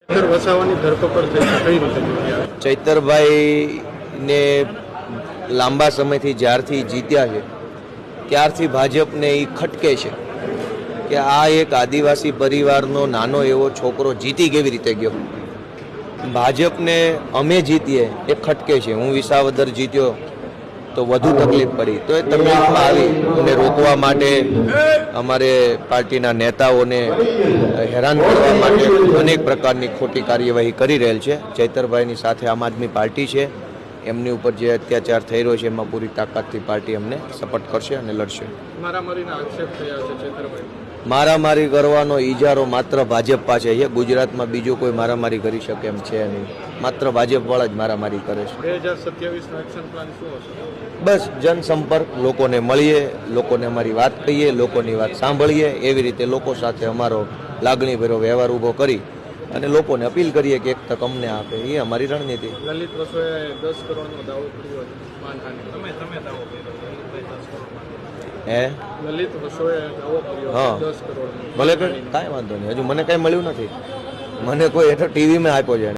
વસાવાની ધરપકડ થઈ છે, કઈ રીતે જોઈ? ચૈતરભાઈને લાંબા સમયથી જ્યારથી જીત્યા છે ત્યારથી ભાજપને એ ખટકે છે કે આ એક આદિવાસી પરિવારનો નાનો એવો છોકરો જીતી કેવી રીતે ગયો. ભાજપને અમે જીતીએ એ ખટકે છે. હું વિસાવદર જીત્યો તો વધુ તકલીફ પડી, તો એ તકલીફમાં આવી અને રોકવા માટે અમારે પાર્ટીના નેતાઓને હેરાન કરવા માટે અનેક પ્રકારની ખોટી કાર્યવાહી કરી રહેલ છે. ચૈતરભાઈની સાથે આમ આદમી પાર્ટી છે, એમની ઉપર જે અત્યાચાર થઈ રહ્યો છે એમાં પૂરી તાકાતથી પાર્ટી અમને સપોર્ટ કરશે અને લડશે. મારામારીના આક્ષેપ થયા છે ચૈતરભાઈ. મારામારી કરવાનો ઈજારો માત્ર ભાજપ પાસે છે. ગુજરાતમાં બીજો કોઈ મારામારી કરી શકે એમ છે નહીં. માત્ર ભાજપવાળા જ મારામારી કરે છે. 2027નો એક્શન પ્લાન શું હશે? બસ જનસંપર્ક, લોકોને મળીએ, લોકોને અમારી વાત કહીએ, લોકોની વાત સાંભળીએ, એવી રીતે લોકો સાથે અમારો લાગણીભર્યો વ્યવહાર ઊભો કરી અને લોકોને અપીલ કરીએ કે એક તક અમને આપે. એ અમારી રણનીતિ. લલિત વસોયાએ 10 કરોડનો દાવો કર્યો છે માનહાનિ. તમે દાવો કર્યો હે લલિત વસોયાએ દાવો કર્યો હા. 10 કરોડનો. ભલે કાંઈ વાંધો નહીં, હજુ મને કાંઈ મળ્યું નથી. મને કોઈ ટીવીમાં આપ્યો છે.